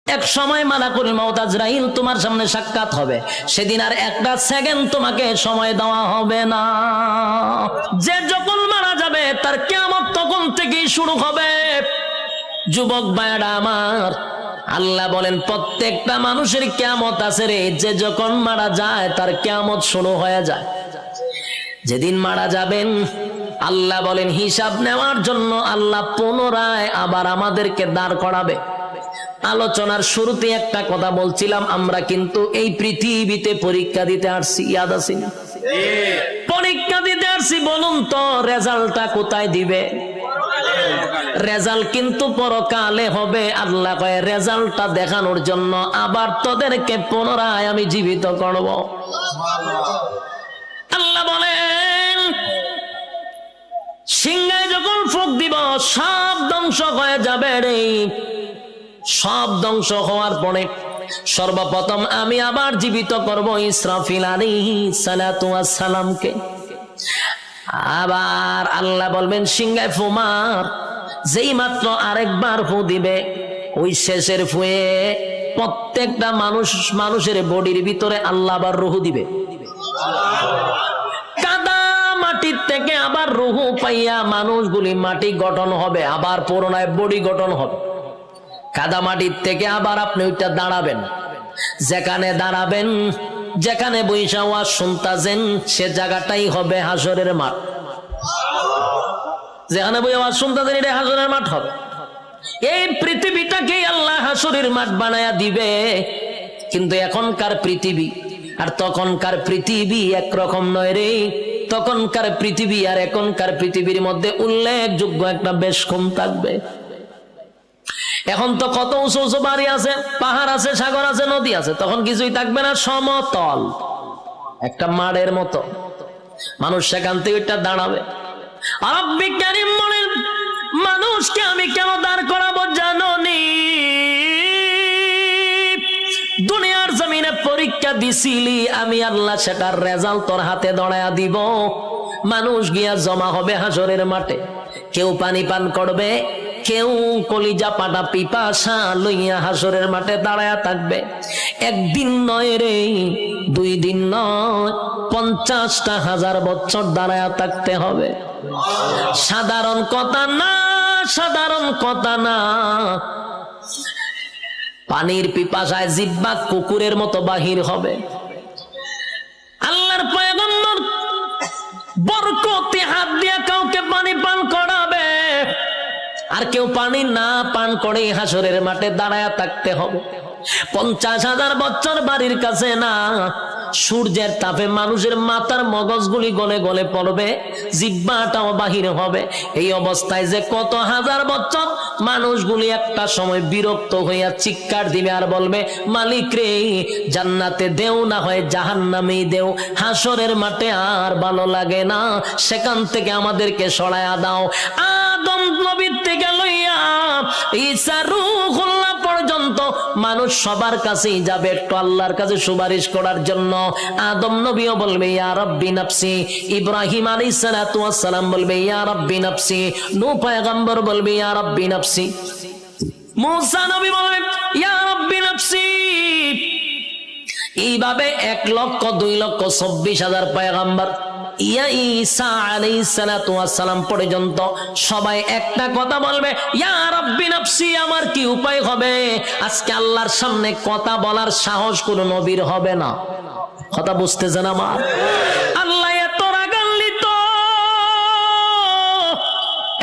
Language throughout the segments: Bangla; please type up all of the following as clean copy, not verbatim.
এক সময় মালাকুল মউত আজরাইল তোমার সামনে সাক্ষাৎ হবে, সেদিন আর একটা সেকেন্ড তোমাকে সময় দেওয়া হবে না। যে যখন মারা যাবে তার কিয়ামত তখন থেকেই শুরু হবে। যুবক ভাইরা আমার, আল্লাহ বলেন প্রত্যেকটা মানুষের কিয়ামত আছে রে। যে যখন মারা যায় তার কিয়ামত শুরু হয়ে যায়। যেদিন মারা যাবেন আল্লাহ বলেন হিসাব নেওয়ার জন্য আল্লাহ পুনরায় আবার আমাদেরকে দাঁড় করাবে। আলোচনার শুরুতে একটা কথা বলছিলাম, আমরা কিন্তু এই পৃথিবীতে পরীক্ষা দিতে আসছি, ইয়াদ আছে না? পরীক্ষা দিতে আসছি। বলুন তো রেজাল্টটা কোথায় দিবে? রেজাল্ট কিন্তু পরকালে হবে। আল্লাহ কয় রেজাল্টটা দেখানোর জন্য আবার তোদেরকে পুনরায় আমি জীবিত করব। আল্লাহ বলেন সিংহায় যখন ফুঁক দিব সব ধ্বংস হয়ে যাবে রে। সব ধ্বংস হওয়ার পরে সর্বপ্রথম আমি আবার জীবিত করব ইসরাফিল আলাইহিস সালাতু ওয়াস সালামকে। আবার আল্লাহ বলবেন সিংহায় ফু মার। যেই মাত্র আরেকবার ফু দিবে ওই শেষের ফুয়ে প্রত্যেকটা মানুষের বডির ভিতরে আল্লাহ আবার রূহ দিবে। কাদা মাটির থেকে আবার রূহ পাইয়া মানুষগুলি মাটি গঠন হবে, আবার পুনরায় বডি গঠন হবে। কাদা মাটির থেকে আবার আপনি ওইটা দাঁড়াবেন। যেখানে দাঁড়াবেন, যেখানে বৈশা ওয়াজ শুনতাছেন সে জায়গাটাই হবে হাসরের মাঠ। যেখানে বই আওয়াজ শুনতাছেন এটা হাসরের মাঠ হবে। এই পৃথিবীটাকেই আল্লাহ হাসরের মাঠ বানায়া দিবে। কিন্তু এখনকার পৃথিবী আর তখনকার পৃথিবী একরকম নয় রে। তখনকার পৃথিবী আর এখনকার পৃথিবীর মধ্যে উল্লেখযোগ্য একটা বেশ কম থাকবে। এখন তো কত উঁচু উঁচু বাড়ি আছে, পাহাড় আছে, সাগর আছে, নদী আছে। তখন কিছুই থাকবে না, সমতল একটা মাঠের মতো। মানুষ সেখান থেকে ওইটা দাঁড়াবে। আর বিজ্ঞানী বলেন মানুষকে আমি কেন দাঁড় করাবো জানো নি? দুনিয়ার জমিনে পরীক্ষা দিছিলি আমি আল্লাহ, সেটার রেজাল্ট তোর হাতে ধরায়া দিব। মানুষ গিয়া জমা হবে হাসরের মাঠে। কেউ পানি পান করবে, কেউ কলিজা পাটা পিপাসা লইয়া হাসরের মাঠে দাঁড়ায়া থাকবে। একদিন নয় রে, 2 দিন নয়, 50,000 বছর দাঁড়ায়া থাকতে হবে। সাধারণ কথা না, সাধারণ কথা না। পানির পিপাসায় জিহ্বা কুকুরের মতো বাহির হবে। আল্লাহর পয়গম্বর বরকতে হাত দিয়ে কাউকে পানি পান করাবে, আর কেউ পানি না পান করে হাসরের মাঠে দাঁড়ায়া থাকতে হবে। 50,000 বছর বাড়ির কাছে না। সূর্যের তাপে মানুষের মাথার মগজগুলি গলে গলে পড়বে, জিহ্বাটাও বাহির হবে। এই অবস্থায় যে কত হাজার বছর মানুষগুলি একটা সময় বিরক্ত হইয়া চিৎকার দিবে আর বলবে মালিক রে, জান্নাতে দেও না হয় জাহান্নামেই দেও, হাসরের মাঠে আর ভালো লাগে না, সেখান থেকে আমাদেরকে সরায়া দাও। আদম নবীর থেকে লইয়া ঈসা রূহুল্লাহ পর্যন্ত মানুষ সবার কাছেই যাবে একটু আল্লাহর কাছে সুপারিশ করার জন্য। আদম নবীও বলবে ইয়া রাব্বি নাফসি, ইব্রাহিম আলাইহিস সালাতু ওয়াস সালাম বলবে ইয়া রাব্বি নাফসি, নূহ পয়গম্বর বলবে ইয়া রাব্বি নাফসি, মুসা নবী বলবে ইয়া রাব্বি নাফসি। এইভাবে 1,02,24,000 পয়গম্বর ইয়া ঈসা আলাইহিস সালাতু ওয়াস সালাম পর্যন্ত সবাই একটা কথা বলবে ইয়া রাব্বি নাফসি। আমার কি উপায় হবে? আজকে আল্লাহর সামনে কথা বলার সাহস কোন নবীর হবে না। কথা বুঝতেছেন আমার? আল্লাহ এত রাগান্বিত।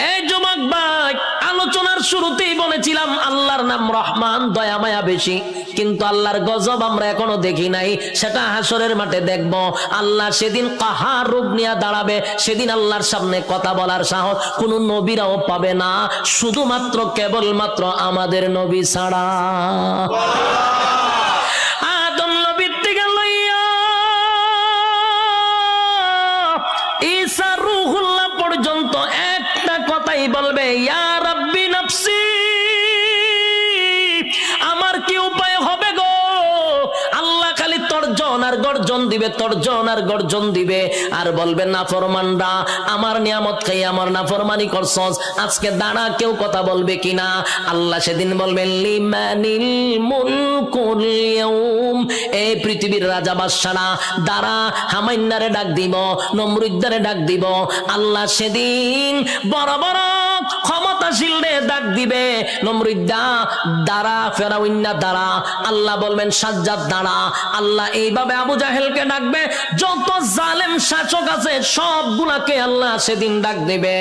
এই যুবক ভাই, আলোচনার শুরুতেই বলেছিলাম আল্লাহর নাম রহমান, দয়া মায়া বেশি। কিন্তু আল্লাহর গজব আমরা এখনো দেখি নাই, সেটা হাসরের মাঠে দেখব। আল্লাহ সেদিন কাহার রূপ নিয়ে দাঁড়াবে। সেদিন আল্লাহর সামনে কথা বলার সাহস কোন নবীরাও পাবে না, শুধুমাত্র কেবলমাত্র আমাদের নবী ছাড়া। আদম নবীর থেকে লইয়া ঈসা রূহুল্লাহ পর্যন্ত একটা কথাই বলবে ইয়া রাব্বি নাফসি। আমার কি উপায় হবে গো? আল্লাহ খালি তর্জন আর গর্জন গর্জন দিবে, তর্জন আর গর্জন দিবে, আর বলবে নাফরমানরা আমার নিয়ামত খাই আমার নাফরমানি করছস, আজকে দাঁড়া কেউ কথা বলবে কিনা। আল্লাহ সেদিন বলবেন লিমানিল মুলকুল ইয়াউম, এই পৃথিবীর রাজা বাদশারা দাঁড়া, হামাইন্নারে ডাক দিব, নমরুদ্দারে ডাক দিব। আল্লাহ সেদিন বড় বড় ক্ষমতাশীলরে ডাক দিবে, নমরুদ্দা দাঁড়া, ফেরাউন্না দাঁড়া। আল্লাহ বলবেন সাজ্জাদ দাঁড়া। আল্লাহ এইভাবে আবু জাহেলকে ডাকবে, যত জালেম শাসক আছে সবগুলাকে আল্লাহ সেদিন ডাক দিবে।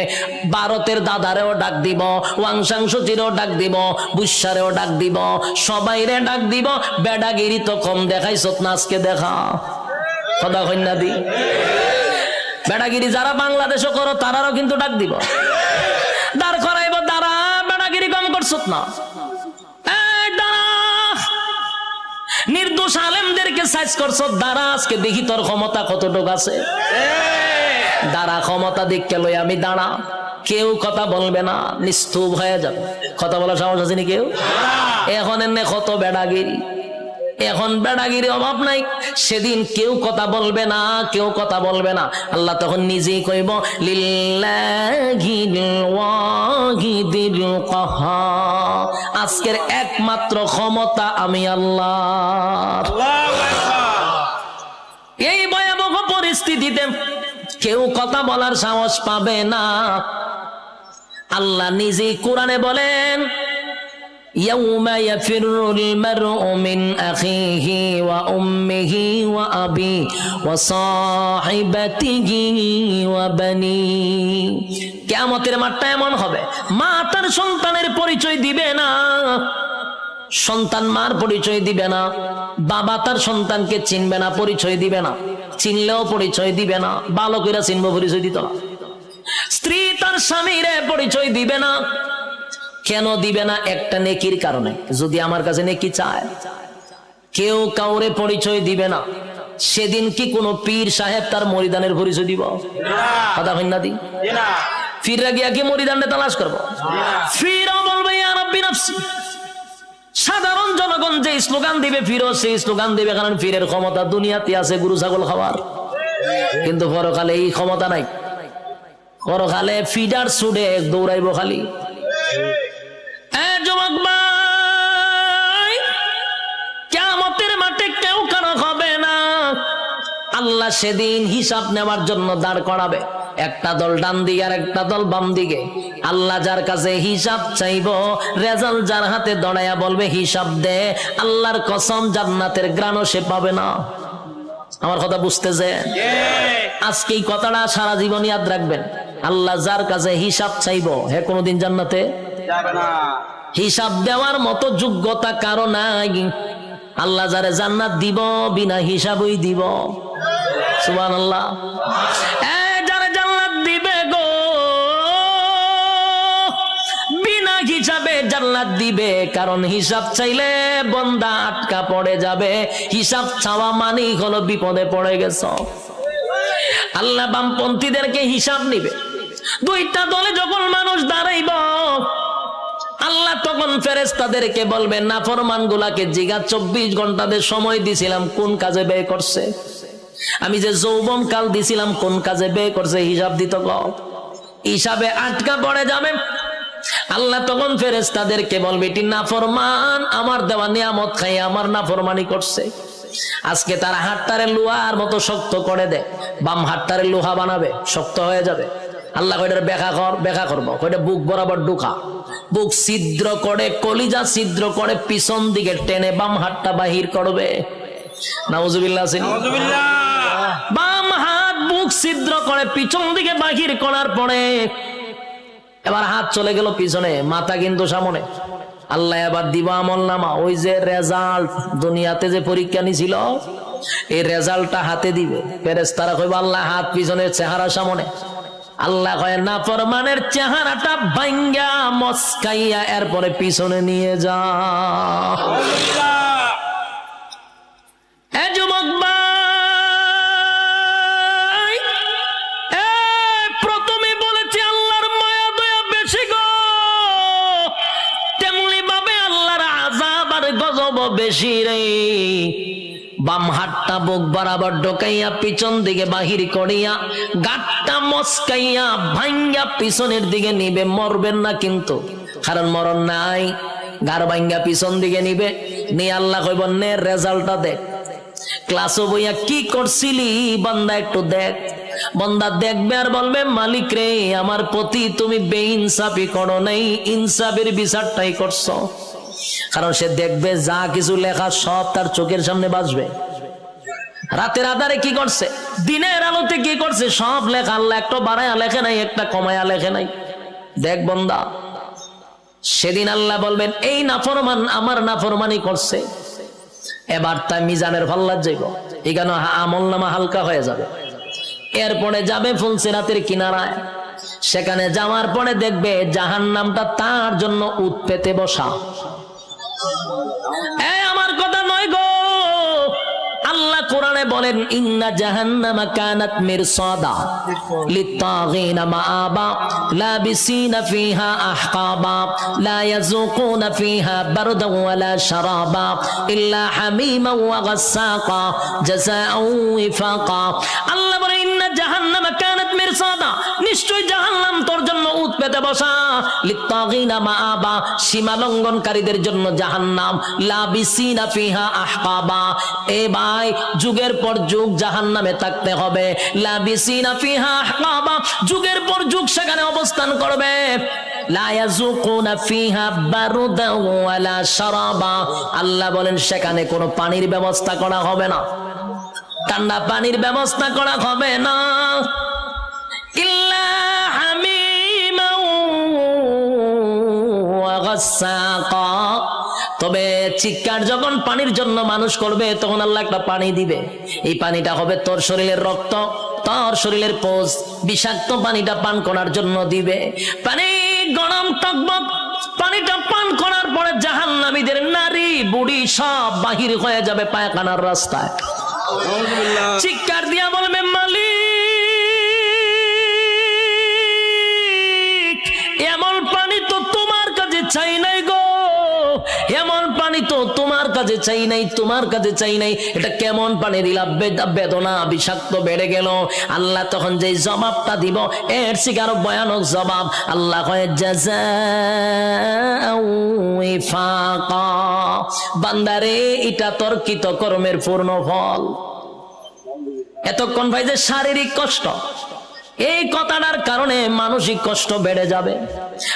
ভারতের দাদারেও ডাক দিব, ওয়াংশাংশচিরও ডাক দিব, বুসারেও ডাক দিব, সবাইরে ডাক দিব। বেডাগিরি তো কম দেখাইছ না, আজকে দেখা কথা কন্যা দি। বেডাগিরি যারা বাংলাদেশও করো তারারও কিন্তু ডাক দিব, দাঁড় করাইব, দাঁড়া বেডাগিরি কম করছ না। নির্দোষ আলেমদেরকে সাইজ করছো, দাঁড়া আজকে দেখি তোর ক্ষমতা কতটুকু আছে। দাঁড়া, ক্ষমতা দিককে লই আমি দাঁড়া। কেউ কথা বলবে না, নিস্তব্ধ হয়ে যাবে। কথা বলার সাহস আছে নি কেউ? এখন এনে কত বেড়াগিরি, এখন বেড়াগিরি অভাব নাই। সেদিন কেউ কথা বলবে না, কেউ কথা বলবে না। আল্লাহ তখন নিজেই কইব লিল্লাহিল ওয়াহিদিল কাহ্হার, আজকের একমাত্র ক্ষমতা আমি আল্লাহর। এই ভয়াবহ পরিস্থিতিতে কেউ কথা বলার সাহস পাবে না। আল্লাহ নিজেই কোরআনে বলেন ইয়াউমা ইয়াফিরুল মারউ মিন আখিহি ওয়া উম্মিহি ওয়া আবি ওয়া সাহিবাতিহি ওয়া বানি। কিয়ামতের মাঠটা এমন হবে, মা তার সন্তানের পরিচয় দিবে না, সন্তান মার পরিচয় দিবে না, বাবা তার সন্তানকে চিনবে না, পরিচয় দিবে না, চিনলেও পরিচয় দিবে না, বালকেরা চিনবো পরিচয় দিত না, স্ত্রী তার স্বামীরে পরিচয় দিবে না। কেন দিবে না? একটা নেকির কারণে। যদি আমার কাছে নেকি চায়, কেউ কাউরে পরিচয় দিবে না। সেদিন কি কোন পীর সাহেব তার মরিদানের পরিচয় দিব? কথা হয় না দি না। ফিররা গিয়া কি মরিদানটা তালাশ করবো? ফিরও বলবে ইয়া রাব্বি নাফসি। সাধারণ জনগণ যে স্লোগান দিবে, ফিরও সেই স্লোগান দিবে, কারণ ফিরের ক্ষমতা দুনিয়াতে আছে গরু ছাগল খাওয়ার, কিন্তু পরকালে এই ক্ষমতা নাই। পরকালে ফিডার ছুটে দৌড়াইব খালি। যুবক ভাই, কিয়ামতের মাঠে কেউ কারো হবে না। আল্লাহ সেদিন হিসাব নেওয়ার জন্য দাঁড় করাবে, একটা দল ডান দিকে আর একটা দল বাম দিকে। আল্লাহ যার কাছে হিসাব চাইব, রেজাল্ট যার হাতে দড়াইয়া বলবে হিসাব দে, আল্লাহর কসম জান্নাতের গ্রাণও সে পাবে না। আমার কথা বুঝতেছে? আজকে এই কথাটা সারা জীবন ইয়াদ রাখবেন। আল্লাহ যার কাছে হিসাব চাইব, হে কোনদিন জান্নাতে যাবে না। হিসাব দেওয়ার মতো যোগ্যতা কারো নাই। আল্লাহ যারে জান্নাত দিব বিনা হিসাবই দিব। সুবহানাল্লাহ। যারে জান্নাত দিবে গো বিনা হিসাবে জান্নাত দিবে, কারণ হিসাব চাইলে বান্দা আটকা পড়ে যাবে। হিসাব চাওয়া মানেই হলো বিপদে পড়ে গেছ। আল্লাহ বামপন্থীদেরকে হিসাব নিবে। দুইটা দলে যখন মানুষ দাঁড়াইব, আল্লাহ তখন ফেরেশতাদেরকে বলবেন নাফরমান গুলাকে জিগা 24 ঘন্টাদের সময় দিছিলাম কোন কাজে ব্যয় করছে, আমি যে যৌবন কাল দিছিলাম কোন কাজে ব্যয় করছে, হিসাব দিত গ। হিসাবে আটকা পড়ে যাবে। আল্লাহ তখন ফেরেশতাদেরকে বলবে এটি নাফরমান, আমার দেওয়া নিয়ামত খাই আমার নাফরমানি করছে। আজকে তার হাতটারে লোহার মতো শক্ত করে দেয়, বাম হাতটারে লোহা বানাবে, শক্ত হয়ে যাবে। আল্লাহ কয়টার ব্যাখ্যা করবো, কয়টা বুক বরাবর ঢুকা, বুক ছিদ্র করে, কলিজা ছিদ্র করে, পিছন দিকে টেনে বাম হাতটা বাহির করবে। নাউজুবিল্লাহ। বাম হাত বুক ছিদ্র করে পিছন দিকে বাহির করার পরে এবার হাত চলে গেল পিছনে, মাথা কিন্তু সামনে। আল্লাহ এবার দিব আমলনামা, ওই যে রেজাল্ট দুনিয়াতে যে পরীক্ষা নিছিল এই রেজাল্টটা হাতে দিবে। ফেরেশতারা কইবে আল্লাহ হাত পিছনের চেহারা সামনে। আল্লাহ কয় নাফরমানের চেহারাটা ভাঙ্গা মস্কাইয়া এরপরে পিছনে নিয়ে যা। যুবক ভাই, প্রথমে বলেছি আল্লাহর মায়া দয়া বেশি গো, তেমনি ভাবে আল্লাহর আযাব আর গজব বেশি রে। বাম হাতটা বুক বরাবর ঢোকাইয়া পিছন দিকে বাহির করিয়া গাঁটটা মস্কাইয়া ভাঙ্গা পিছনের দিকে নিবে, মরবেন না কিন্তু, কারণ মরণ নাই। গার ভাঙ্গা পিছন দিকে নিবে, নিয়ে আল্লাহ কইব নে রেজাল্টটা দেখ, ক্লাসও বইয়া কি করছিলি বান্দা একটু দেখ। বান্দা দেখবে আর বলবে মালিক রে, আমার প্রতি তুমি বেইনসাফি করো নাই, ইনসাফের বিচারটাই করছো। কারণ সে দেখবে যা কিছু লেখা সব তার চোখের সামনে বাজবে। রাতের আধারে কি করছে, দিনের আলোতে কি করছে, সব লেখা। আল্লাহ একটা বাড়ায়া লেখে নাই, একটা কমায়া লেখে নাই। দেখ বান্দা, সেদিন আল্লাহ বলবেন এই নাফরমান আমার নাফরমানি করছে, এবার তাই মিজানের পাল্লা যাইব, এখানে আমল নামা হালকা হয়ে যাবে। এরপরে যাবে ফুলসিরাতের কিনারায়, সেখানে যাওয়ার পরে দেখবে জাহান্নামটা তার জন্য উত পেতে বসা। আমার কথা নয় গো, আল্লাহ কোরআনে বলেন ইন্না জাহান্নামা কানাত মিরসাদা লিত্তাগিনা মাআবা লাবিসিনা ফিহা আহকাবা লা ইয়াযুকুনা ফিহা বারদান ওয়ালা শারাবা ইল্লা হামিমান ওয়া গাসসাকা জাযাআও ওয়াফাকা। আল্লাহ বলেন ইন্না জাহান্নামা কানাত মিরসাদা, নিশ্চয় জাহান্নাম তোর জন্য উত পেতে বসা, লিত্তাগিনা মাআবা, সীমা লঙ্ঘনকারীদের জন্য জাহান্নাম, লাবিসিনা ফিহা আহকাবা, এ ভাই যুগের পর যুগ জাহান্নামে থাকতে হবে। লাবিসিনা ফিহা আহকাবা, যুগের পর যুগ সেখানে অবস্থান করবে। লা ইয়াযুকুনা ফিহা বারদান ওয়ালা শারাবা, আল্লাহ বলেন সেখানে কোনো পানির ব্যবস্থা করা হবে না, ঠান্ডা পানির ব্যবস্থা করা হবে না। ইল্লা হামিমান ওয়া গাসসাকা, তবে চিৎকার যখন পানির জন্য মানুষ করবে তখন আল্লাহ একটা পানি দিবে, এই পানিটা হবে তোর শরীরের রক্ত, তোর শরীরের পোষ, বিষাক্ত পানিটা পান করার জন্য দিবে। পানি গরম টকবক, পানিটা পান করার পরে জাহান্নামীদের নারী বুড়ি সব বাহির হয়ে যাবে পায়খানার রাস্তায়, চিৎকার দিয়া বলবে মালিক এমন পানি তো তোমার কাছে চাই নাই গো, এমন পানি তো তোমার কাছে চাই নাই, তোমার কাছে চাই নাই, এটা কেমন পানি দিলা, বেদনা বিষাক্ত বেড়ে গেল। আল্লাহ তখন যে জবাবটা দিব এর থেকে আরো ভয়ানক জবাব। আল্লাহ কয় জাযাআও ওয়াফাকা, বান্দারে এটা তোর কৃত কর্মের পূর্ণ ফল। এতক্ষণ ভাই যে শারীরিক কষ্ট, এই কথাটার কারণে মানসিক কষ্ট বেড়ে যাবে।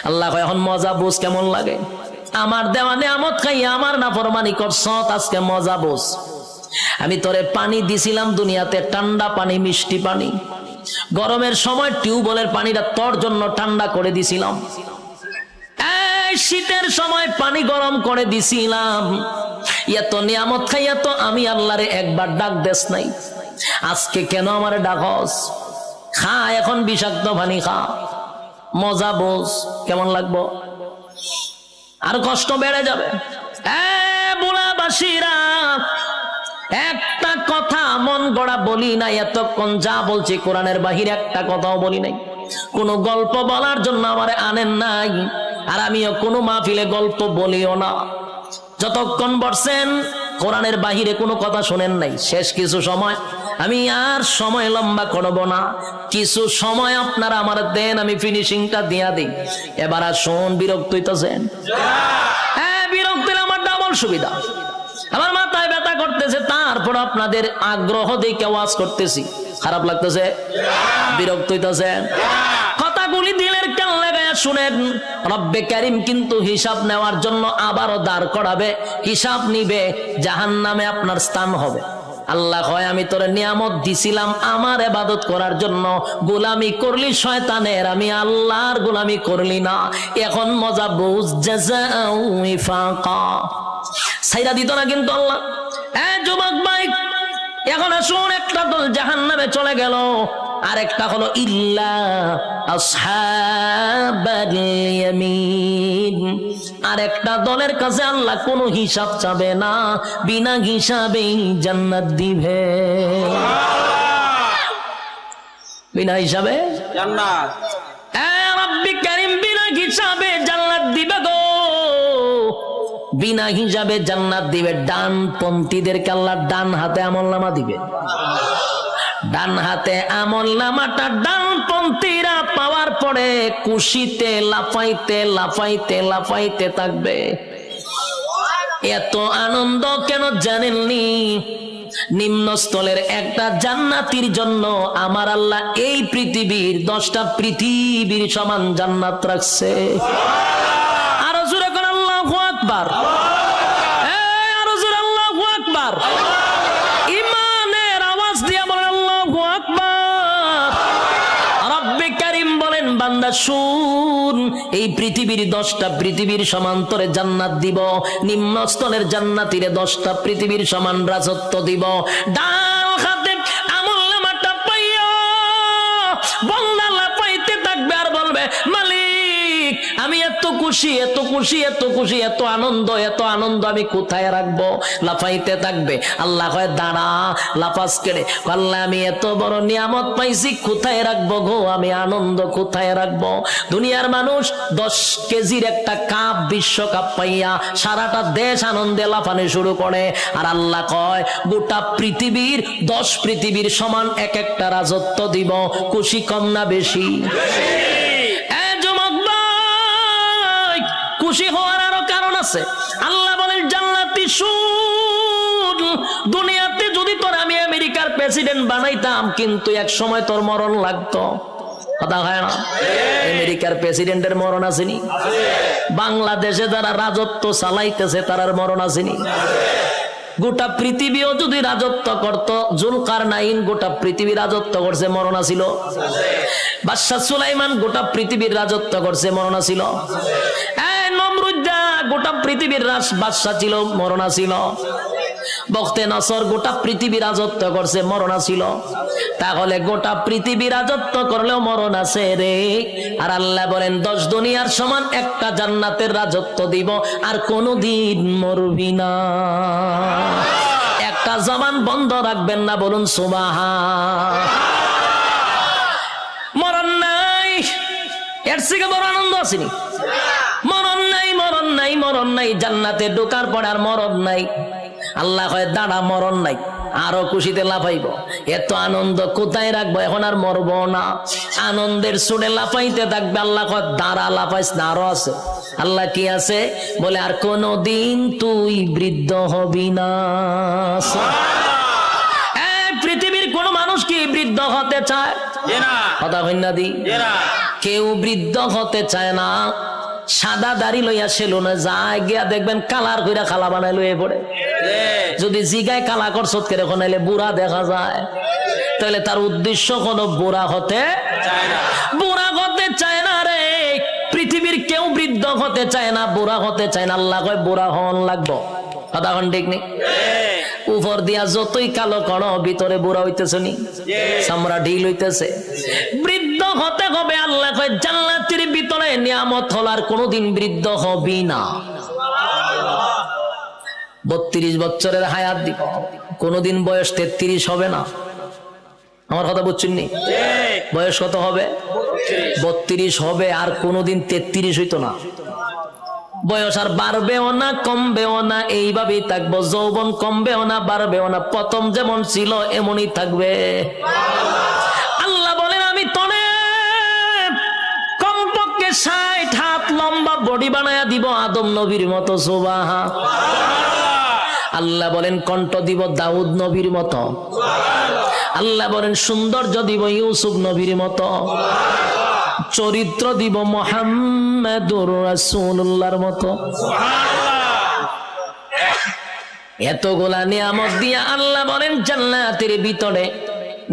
আল্লাহ কয় এখন মজা বুঝ কেমন লাগে, আমার দেওয়া নিয়ামত খাইয়া আমার নাফরমানি করছ, আজকে মজা বোঝ। আমি তোরে পানি দিছিলাম দুনিয়াতে, ঠান্ডা পানি, মিষ্টি পানি, গরমের সময় টিউবওয়েলের পানিটা তোর জন্য ঠান্ডা করে দিছিলাম, এই শীতের সময় পানি গরম করে দিছিলাম। এত নিয়ামত খাইয়া তো আমি আল্লাহরে একবার ডাক দেস নাই, আজকে কেন আমারে ডাকস? খা এখন বিষাক্ত পানি খা, মজা বোঝ কেমন লাগবো, আর কষ্ট বেড়ে যাবে। বুলাবাসীরা একটা কথা মন গড়া বলি নাই, এতক্ষণ যা বলছি কোরআনের বাহিরে একটা কথাও বলি নাই। কোন গল্প বলার জন্য আমারে আনেন নাই, আর আমিও কোনো মাহফিলে গল্প বলিও না। যতক্ষণ বসছেন কোরআনের বাহিরে কোনো কথা শোনেন নাই। শেষ কিছু সময়, আমি আর সময় লম্বা করব না, কিছু সময় আপনারা আমার দেন, আমি ফিনিশিংটা দিয়া দিই। এবার আর শোন, বিরক্ত হইতেছেন? হ্যাঁ, বিরক্ত আমার ডাবল সুবিধা, আমার মাথায় ব্যথা করতেছে, তারপর আপনাদের আগ্রহ দেখে ওয়াজ করতেছি, খারাপ লাগতেছে? বিরক্ত হইতেছে? কথাগুলি দিলের কান লাগায়া শুনেন। রব্বে কারীম কিন্তু হিসাব নেওয়ার জন্য আবারও দাঁড় করাবে, হিসাব নিবে, জাহান্নামে আপনার স্থান হবে। আল্লাহ কয় আমি তোরে নিয়ামত দিছিলাম আমার ইবাদত করার জন্য, গোলামি করলি শয়তানের, আমি আল্লাহর গোলামি করলি না, এখন মজা বুঝ। জাযাআও ওয়াফাকা, ছাইরা দিত না কিন্তু আল্লাহ। যুবক ভাই, এখন আসুন, একটা দল জাহান্নামে চলে গেল, আর একটা হলো ইল্লা আসহাবাল ইয়ামিন, আর একটা দলের কাছে আল্লাহ কোনো হিসাব চাবে না, বিনা হিসাবেই জান্নাত দিবে, বিনা হিসাবে জান্নাত। রব্বি কারীম বিনা হিসাবে জান্নাত দিবে গো। বিনা হিসাবে জান্নাত দিবে। ডানপন্থীদেরকে আল্লাহ ডান হাতে আমলনামা দিবে। ডান হাতে আমলনামাটা ডানপন্থীরা পাওয়ার পরে খুশিতে লাফাইতে লাফাইতে লাফাইতে থাকবে। এত আনন্দ কেন জানেননি? নিম্নস্থলের একটা জান্নাতির জন্য আমার আল্লাহ এই পৃথিবীর 10টা পৃথিবীর সমান জান্নাত রাখছে। আরো জোরে করে আল্লাহু আকবার, আরো জোরে আল্লাহু আকবার। ইমানের আওয়াজ দিয়ে বলেন আল্লাহু আকবার। রব্বে কারীম বলেন বান্দা শুন, এই পৃথিবীর 10টা পৃথিবীর সমান্তরে জান্নাত দিব, নিম্নস্থলের জান্নাতীরে 10টা পৃথিবীর সমান রাজত্ব দিব। ডান হাতে আমলনামাটা পাইয়া বান্দা লাফাইতে থাকবে আর বলবে মালিক আমি এত খুশি এত খুশি এত খুশি এত আনন্দ আমি কোথায় রাখবো? লাফাইতে থাকবে। আল্লাহ কয় দাঁড়া, লাফাস কেড়ে। আল্লাহ আমি এত বড় নিয়ামত পাইছি, কোথায় রাখবো গো? আমি আনন্দ কোথায় রাখবো? দুনিয়ার মানুষ 10 কেজির একটা কাপ বিশ্বকাপ পাইয়া সারাটা দেশ আনন্দে লাফানো শুরু করে, আর আল্লাহ কয় গোটা পৃথিবীর 10 পৃথিবীর সমান এক একটা রাজত্ব দিব। খুশি কম না বেশি? খুশি হওয়ার আরো কারণ আছে। আল্লাহ বলেন জান্নাতি শুন, দুনিয়াতে যদি তোর আমি আমেরিকার প্রেসিডেন্ট বানাইতাম কিন্তু এক সময় তোর মরণ লাগতো। কথা হয় না? আমেরিকার প্রেসিডেন্টের মরণ আসেনি? বাংলাদেশে যারা রাজত্ব চালাইতেছে তার মরণ আসেনি? গোটা পৃথিবীও যদি রাজত্ব করত, জুলকারনাইন গোটা পৃথিবী রাজত্ব করছে, মরণ ছিল? বাদশা সুলাইমান গোটা পৃথিবীর রাজত্ব করছে, মরণ ছিল? নমরুদ্দা গোটা পৃথিবীর বাদশা ছিল, মরণ ছিল? বখতে নসর গোটা পৃথিবী রাজত্ব করছে, মরণ ছিল? তাহলে গোটা পৃথিবী রাজত্ব করলেও মরণ আছে রে। আর আল্লাহ বলেন 10 দুনিয়ার সমান একটা জান্নাতের রাজত্ব দিব, আর কোনদিন মরবি না। একটা জবান বন্ধ রাখবেন না, বলুন সুবহান। মরণ নাই, এর থেকে বড় আনন্দ আসেনি? মরণ নাই, মরণ নাই, মরণ নাই। জান্নাতে ঢোকার পর আর মরণ নাই। আল্লাহ কয় দাঁড়া, মরণ নাই। আরো খুশিতে লাফাইব। এত আনন্দ কোথায় রাখবো? এখন আর মরবো না। আনন্দের সুরে লাফাইতে থাকবে। আল্লাহ কয় দাঁড়া, লাফাইস না, আরো আছে। আল্লাহ কি আছে? বলে আর কোনদিন তুই বৃদ্ধ হবি না। পৃথিবীর কোন মানুষ কি বৃদ্ধ হতে চায়? কথা হইনা দি, কেউ বৃদ্ধ হতে চায় না। সাদা দাড়ি লইয়া সেলুনে যায়, গিয়া দেখবেন কালার কইরা খালা বানাই লইয়ে পড়ে। যদি জিগায় কালা করছত কেন নাইলে বুড়া দেখা যায়, তাহলে তার উদ্দেশ্য কোনো বুড়া হতে চায় না। বুড়া হতে চায় না রে। পৃথিবীর কেউ বৃদ্ধ হতে চায় না, বুড়া হতে চায় না। আল্লাহ কয় বুড়া হন লাগবো। কথা কোন ঠিক নেই? উপর দিয়া যতই কালো করো, ভিতরে বুড়া হইতেছে নি, চামড়া ঢিল হইতেছে। বৃদ্ধ হতে হবে। আল্লাহ কয় জান্নাতের ভিতরে নিয়ামত হলার কোনদিন বৃদ্ধ হবি না। 32 বছরের হায়াত দিব, কোনদিন বয়স 33 হবে না। আমার কথা বুঝছেন নি? বয়স কত হবে? 32 হবে, আর কোনদিন 33 হইতো না। বয়স আর বাড়বেও না কমবেও না, এইভাবেই থাকবো। যৌবন কমবেও না বাড়বেও না, প্রথম যেমন ছিল এমনই থাকবে। আল্লাহ বলেন আমি তনে কমপক্ষে 60 হাত লম্বা বডি বানায়া দিব, আদম নবীর মতো। সুবহান। আল্লাহ বলেন কণ্ঠ দিব দাউদ নবীর মতো। আল্লাহ বলেন সৌন্দর্য দিব ইউসুফ নবীর মতো। চরিত্র দিব মুহাম্মাদুর রাসূলুল্লাহর মতো। এতগুলা নিয়ামত দিয়া আল্লাহ বলেন জান্নাতের ভিতরে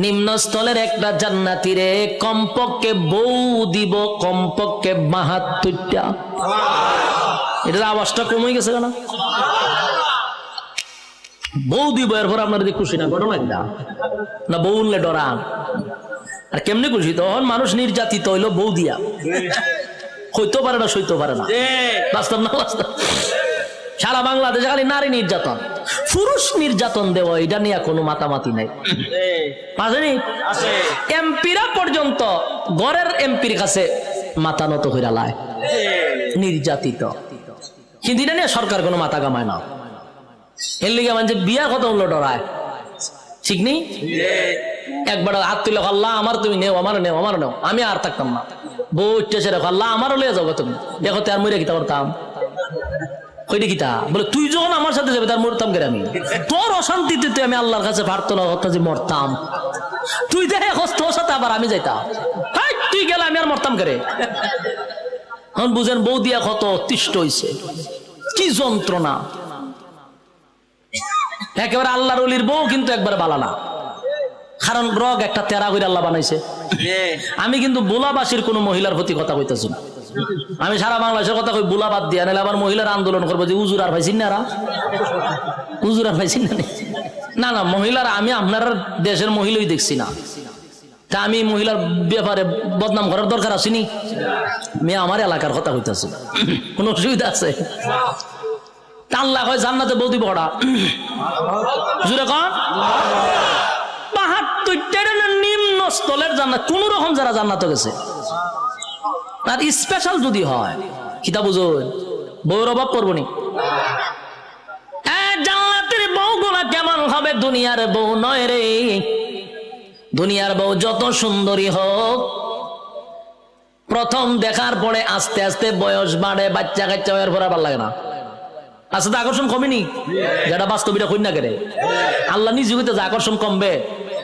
নিম্নস্থলের একটা জান্নাতীরে কমপক্ষে বউ দিব, কমপক্ষে 72টা। এটার আওয়াজটা কমে গেছে কেন? বউ দিব, এরপর আপনার খুশি না? ঘটনা না বউ উঠলে ডরান। আর কেমনি খুশি? তখন মানুষ নির্যাতিত হইলো বউ দিয়া, হইতে পারে না, সইতে পারে না। বাস্তব না বাস্তব? সারা বাংলাদেশে খালি নারী নির্যাতন, পুরুষ নির্যাতন দেওয়া, এটা নিয়ে কোনো মাতামাতি নাই। এমপিরা পর্যন্ত ঘরের এমপির কাছে মাথা নত হইরা লায়, নির্যাতিত। কিন্তু এটা নিয়ে সরকার কোনো মাথা কামায় না। এর লিগে মানে বিয়ার কথা হলো ডরায়, ঠিক নেই? একবার হাত তুলে আল্লাহ আমার তুমি নেও, আমার নেও, আমার নেও, আমি আর থাকতাম না। বউ উঠতেছে রেখো আল্লাহ আমারও লিয়ে যাবো, তুমি দেখো তার মরে কিতা করতাম, ওইটা কিতা বলে তুই যখন আমার সাথে যাবে তার মরতাম কে আমি, তোর অশান্তিতে তুই আমি আল্লাহর কাছে প্রার্থনা করতাম যে মরতাম, তুই দেখে তোর সাথে আবার আমি যাইতাম, তুই গেলে আমি আর মরতাম কে। এখন বুঝেন বউ দিয়া কত অতিষ্ঠ হইছে, কি যন্ত্রণা। একেবারে আল্লাহর ওলির বউ কিন্তু একবার বালা না, কারণ রগ একটা তেরা করে আল্লাহ বানাইছে। আমি কিন্তু বুলাবাসীর কোন মহিলার প্রতি কথা কইতেছি না, আমি সারা বাংলাদেশের কথা কই, বুলা বাদ দিয়া নাহলে আবার মহিলার আন্দোলন করবো যে উজুর আর পাইছেন না, উজুর আর পাইছেন না। না মহিলার আমি আপনার দেশের মহিলাই দেখছি না, তা আমি মহিলার ব্যাপারে বদনাম করার দরকার আসেনি। মেয়ে আমার এলাকার কথা কইতেছি, কোন অসুবিধা আছে? আল্লাহ কয় জান্নাতে বউ দিব ওরা, জুড়ে কন ৭২ নিম্ন স্থলের জান্নাত, কোন রকম যারা জান্নাতে গেছে। আর স্পেশাল যদি হয় কিতা বুঝুন, বউর অভাব পড়বনি। জান্নাতের বউগুলা কেমন হবে? দুনিয়ার বউ নয় রে। দুনিয়ার বউ যত সুন্দরী হোক, প্রথম দেখার পরে আস্তে আস্তে বয়স বাড়ে, বাচ্চা কাচ্চা হওয়ার পর ভালো লাগে না, আস্তে আস্তে আকর্ষণ কমেনি, যেটা বাস্তবিটা কই না কেন আল্লাহ নিজে হইতে যে আকর্ষণ কমবে।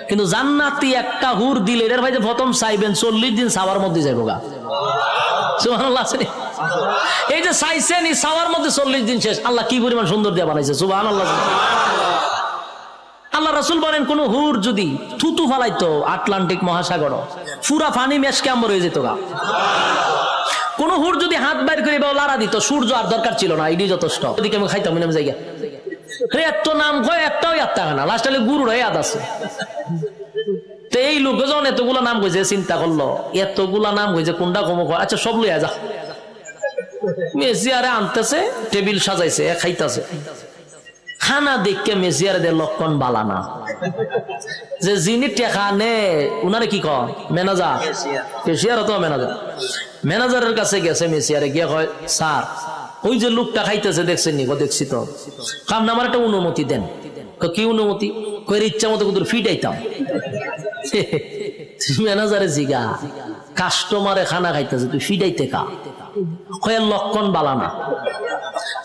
কিন্তু জান্নাতি একটা হুর দিলে এর ভাই যে প্রথম চাইবেন 40 দিন সাওয়ার মধ্যে যাইব গা, সুবহানাল্লাহ। এই যে চাইছেন এই সাওয়ার মধ্যে 40 দিন শেষ, আল্লাহ কি পরিমাণ সুন্দর দিয়ে বানাইছে, সুবহানাল্লাহ। আল্লাহ রাসূল বলেন কোন হুর যদি থুতু ফালাইতো আটলান্টিক মহাসাগর, পুরা পানি মেশকে আম্বর হয়ে যেত গা। কোন হুর যদি হাত বাইর করে লাড়া দিত, সূর্য আর দরকার ছিল না, এটি যথেষ্ট। ওদিকে আমি খাইতাম নাম জায়গা এত নাম কয় একটাও ইয়াদ থাকে না, লাস্ট গুরুর ইয়াদ আছে। তো এই লোক যখন এতগুলা নাম কইছে, চিন্তা করলো এতগুলা নাম কইছে কোনটা কম, আচ্ছা সব লইয়া যা। মেসিয়ারে আনতেছে, টেবিল সাজাইছে, খাইতেছে, খানা দেখকে মেসিয়ারে দে লক্ষণ বালা না। যে যিনি টেকা নে উনারে কি কয় ম্যানেজার, কেশিয়ার তো ম্যানেজার, ম্যানেজারের কাছে গেছে মেসিয়ারে গিয়ে কয় স্যার ওই যে লোকটা খাইতেছে দেখছেন নি? দেখছি তো। কাম না আমার একটা অনুমতি দেন। কি অনুমতি? কয়ের ইচ্ছা মতো কিন্তু ফিটাইতাম। ম্যানেজারে জিগা কাস্টমারে খানা খাইতেছে তুই ফিটাইতে কা? কয়ের লক্ষণ বালা না,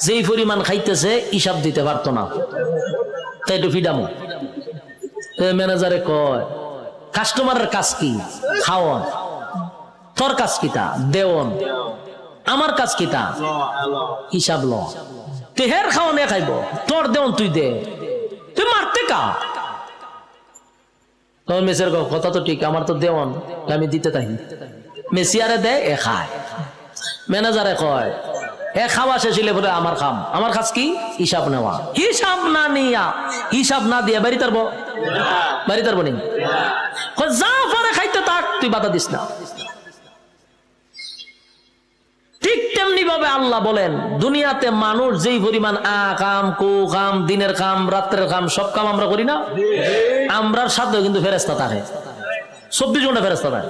যেই পরিমাণ খাইতেছে হিসাব দিতে পারতো না, তাই একটু ফিডামো। ম্যানেজারে কয় কাস্টমারের কাজ কি? খাওয়ন। তোর কাজ কিতা? দেওয়ন। আমার কাজ কিতা? হিসাব ল। তেহের খাওয়ন এ খাইব, তোর দেওয়ন তুই দে, তুই মারতে কা? মেসির কথা তো ঠিক, আমার তো দেওয়ন, আমি দিতে তাই। মেসিয়ারে দেয়, এ খায়। ম্যানেজারে কয় এ খাওয়া শেষ হইলে বলে আমার খাম, আমার কাজ কি? হিসাব নেওয়া। হিসাব না নিয়া, হিসাব না দিয়া বাড়ি তারবো, বাড়ি তারবো নি? যা পারে খাইতে থাক, তুই বাধা দিস না। ঠিক তেমনি ভাবে আল্লাহ বলেন দুনিয়াতে মানুষ যেই পরিমাণ কাম কু কাম, দিনের কাম রাত্রের কাম, সব কাম আমরা করি না? আমরার সাথে কিন্তু ফেরেশতা থাকে, 24 ঘন্টা ফেরেশতা থাকে।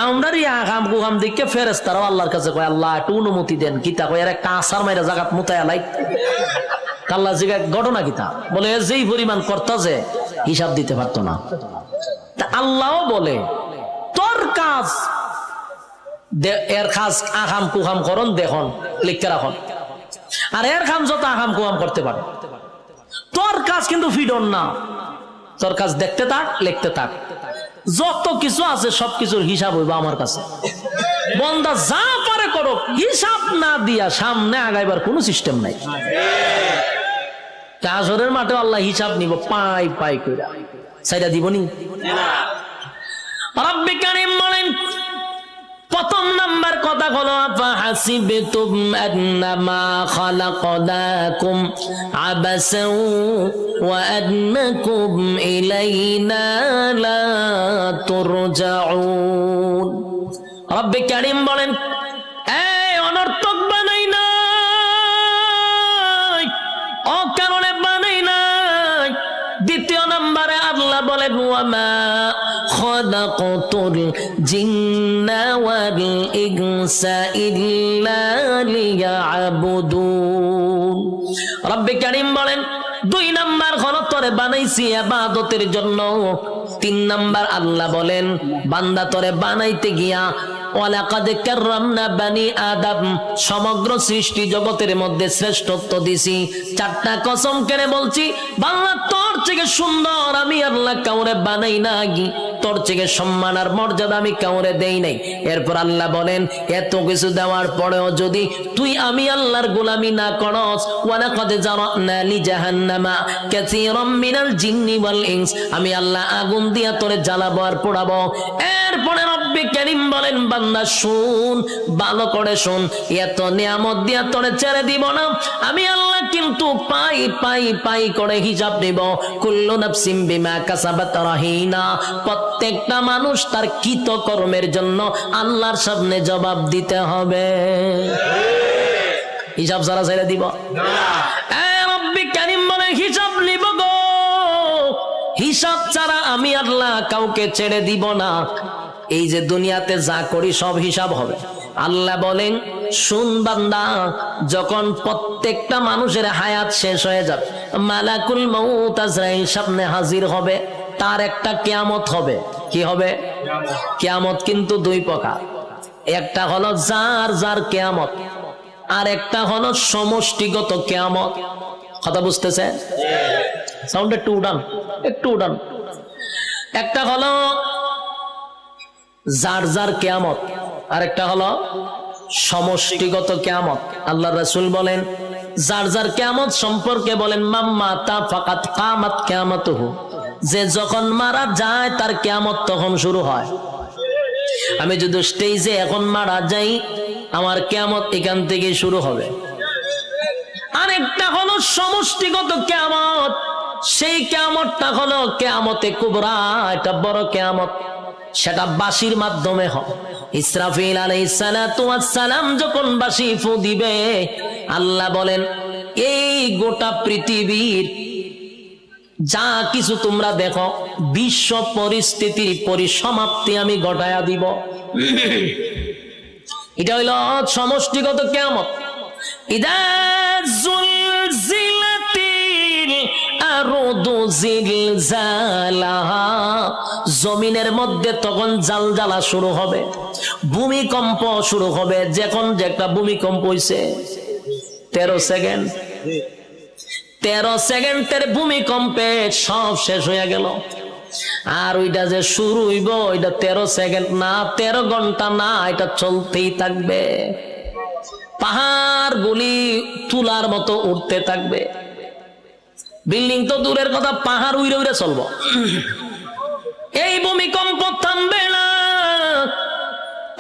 আমরার কাম কু কাম দেখে ফেরেশতারাও আল্লাহর কাছে কয় আল্লাহ একটু অনুমতি দেন, কিতা কয় এর একটা আসার মাইরা জাগাত মুতায়া লাই। আল্লাহ জিগা ঘটনা কিতা? বলে যেই পরিমাণ করতেছে হিসাব দিতে পারতো না। আল্লাহও বলে তোর কাজ, এর কাজ আকাম কুকাম করন দেখুন লিখতে রাখুন, আর এর কাম যত আকাম কুকাম করতে পারে, তোর কাজ কিন্তু ফিডন না। তোর কাজ দেখতে থাক, লিখতে থাক, যত কিছু আছে সবকিছুর হিসাব হইব আমার কাছে। বন্দা যা পারে করো, হিসাব না দিয়া সামনে আগাইবার কোনো সিস্টেম নাই। কাজরের মাঠে আল্লাহ হিসাব নিব পাই পাই কইরা, সাইডা দিবনি। রব্বে কারীম বলেন প্রথম নাম্বার কথা হলো ফাহাসিবতুম আন্নামা খালাকনাকুম আবাসাও ওয়া আন্নাকুম ইলাইনা লা তুরজাউন। রব্বে কারীম বলেন এই অনর্থক বানাই নাই, অকারণে বানাই নাই। দ্বিতীয় নম্বরে আল্লাহ বলেন ওয়া মা খালাকতুল জিন্না ওয়াল ইনসা ইল্লা লিয়াবুদুন। রব্বে কারীম বলেন, 2 নাম্বার হলো তোরে বানাইছি ইবাদতের জন্য। 3 নাম্বার আল্লাহ বলেন, বান্দা তোরে বানাইতে গিয়া ওয়ালাকাদ কাররামনা বানি আদম, সমগ্র সৃষ্টি জগতের মধ্যে শ্রেষ্ঠত্ব দিছি। 4টা কসম করে বলছি, বাংলা তোর থেকে সুন্দর আমি আল্লাহ কাউরে বানাই নাই, তোর থেকে সম্মান আর মর্যাদা আমি কাউরে দেই নাই। এরপর আল্লাহ বলেন, এত কিছু দেওয়ার পরেও যদি তুই আমি আল্লাহর গোলামি না করস, ওয়ালাকাদ জারানা লি জাহান্নামা কাসীরাম মিনাল জিন্নি ওয়াল ইনস, আমি আল্লাহ আগুন দিয়া তোরে জ্বালাবো আর পোড়াবো। এরপরে রব্বে কারীম বলেন, বান্দা শুন, ভালো করে শুন, এত নিয়ামত দিয়া তোরে ছেড়ে দিব না। আমি আল্লাহ কিন্তু পাই পাই পাই করে হিসাব নিব। কুল্লু নাফসিম বিমা কাসাবাত রাহিনা, প্রত্যেকটা মানুষ তার কৃত কর্মের জন্য আল্লাহর সামনে জবাব দিতে হবে। হিসাব ছাড়া ছেড়ে দিব না। রব্বে কারীম বলে, হিসাব নিব গো, হিসাব ছাড়া আমি আল্লাহ কাউকে ছেড়ে দিব না। এই যে দুনিয়াতে যা করি সব হিসাব হবে। আল্লাহ বলেন, শুন বান্দা, যখন প্রত্যেকটা মানুষের হায়াত শেষ হয়ে যাবে, মালাকুল মউত আজরাইল সামনে হাজির হবে, তার একটা কিয়ামত হবে। কি হবে? কিয়ামত কিন্তু 2 প্রকার, একটা হলো যার যার কিয়ামত, আর একটা হলো সমষ্টিগত কিয়ামত। কথা বুঝতেছে? সাউন্ড একটু উড়ান, একটু উড়ান। একটা হলো যার যার কিয়ামত, আর একটা হলো সমষ্টিগত কিয়ামত। আল্লাহ রাসূল বলেন, যার যার কিয়ামত সম্পর্কে বলেন, মাম্মা তা ফাকাত কামাত কিয়ামাতুহু, যে যখন মারা যায় তার কিয়ামত তখন শুরু হয়। আমি যদি স্টেজে এখন মারা যাই, আমার কিয়ামত এখান থেকে শুরু হবে। আরেকটা হলো সমষ্টিগত কিয়ামত, সেই কিয়ামতটা হলো কিয়ামতে কুবরা, এটা বড় কিয়ামত। সেটা বাঁশির মাধ্যমে হবে। ইসরাফিল আলাইহিস সালাতু ওয়াস সালাম যখন বাঁশি ফু দিবে, আল্লাহ বলেন, এই গোটা পৃথিবীর যা কিছু তোমরা দেখো, বিশ্ব পরিস্থিতির পরিসমাপ্তি আমি ঘটায়া দিব। এটা হইল সমষ্টিগত কিয়ামত। ইদা জুলজিলাতিল আরদু জিলজালাহা, জমিনের মধ্যে তখন জালজালা শুরু হবে, ভূমিকম্প শুরু হবে। যখন যে একটা ভূমিকম্প হইছে 13 সেকেন্ড, 13 সেকেন্ডের ভূমিকম্পে সব শেষ হয়ে গেল। আর ওইটা যে শুরু হইব, ওইটা 13 সেকেন্ড না, 13 ঘন্টা না, এটা চলতেই থাকবে। পাহাড় গুলি তুলার মতো উঠতে থাকবে। বিল্ডিং তো দূরের কথা, পাহাড় উইরে উইরে চলবো। এই ভূমিকম্প থামবে না।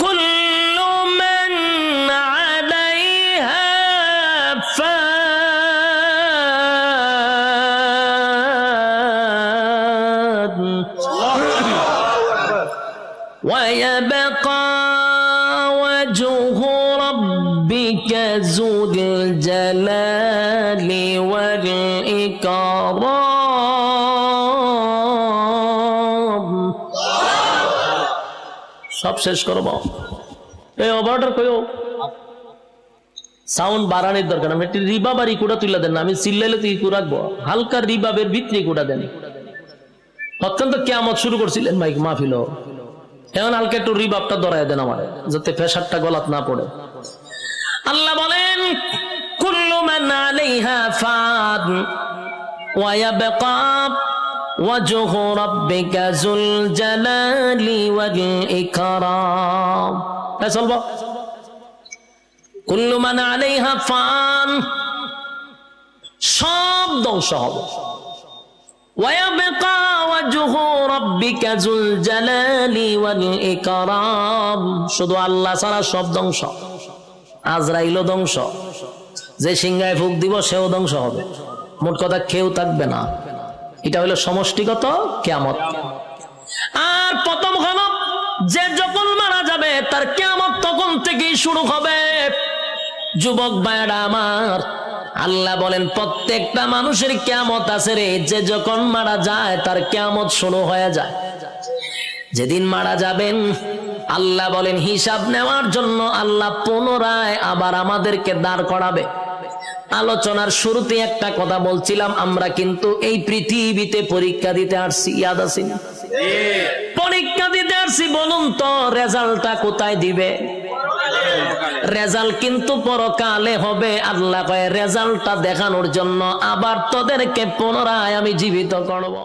কুল্লু মান আলাইহা ফান ওয়া ইয়াবকা ওয়াজহু রাব্বিকা যুল জালালি ওয়াল ইকরাম। সব শেষ করব। এই অপারেটর কইও সাউন্ড বাড়ানোর দরকার। আমি একটি রিবাব আর ইকুটা তুলে দেন না, আমি চিল্লাইলে তো ইকু রাখবো। হালকা রিবাবের ভিতরে ইকুটা দেন। অত্যন্ত কিয়ামত শুরু করছিলেন মাইক মাহফিল, এখন হালকা একটু রিবাবটা ধরায় দেন আমার, যাতে প্রেসারটা গলাত না পড়ে। আল্লাহ বলেন, কুল্লু মান আলাইহা ফান ওয়া ইয়াবকা ওয়াজহু রাব্বিকা যুল জালালি ওয়াল ইকরাম। চলবো। কুল্লু মান আলাইহা ফান, সব ধ্বংস হবে। ওয়া ইয়াবকা ওয়াজহু রাব্বিকা যুল জালালি ওয়াল ইকরাম, শুধু আল্লাহ ছাড়া সব ধ্বংস। আজরাইলও ধ্বংস, যে সিংহায় ফুক দিব সেও ধ্বংস হবে। মোট কথা কেউ থাকবে না। এটা হলো সমষ্টিগত কিয়ামত। আর প্রথম হলো যে যখন মারা যাবে তার কিয়ামত তখন থেকেই শুরু হবে। যুবক ভাইরা আমার, আল্লাহ বলেন প্রত্যেকটা মানুষের কিয়ামত আছে রে। যে যখন মারা যায় তার কিয়ামত শুরু হয়ে যায়। যেদিন মারা যাবেন আল্লাহ বলেন হিসাব নেওয়ার জন্য আল্লাহ পুনরায় আবার আমাদেরকে দাঁড় করাবে। আলোচনার শুরুতে একটা কথা বলছিলাম, আমরা কিন্তু এই পৃথিবীতে পরীক্ষা দিতে আসছি, ইয়াদ আছে? পরীক্ষা দিতে আসছি, বলুন তো রেজাল্টটা কোথায় দিবে? রেজাল্ট কিন্তু পরকালে হবে। আল্লাহ কয় রেজাল্টটা দেখানোর জন্য আবার তোদেরকে পুনরায় আমি জীবিত করব।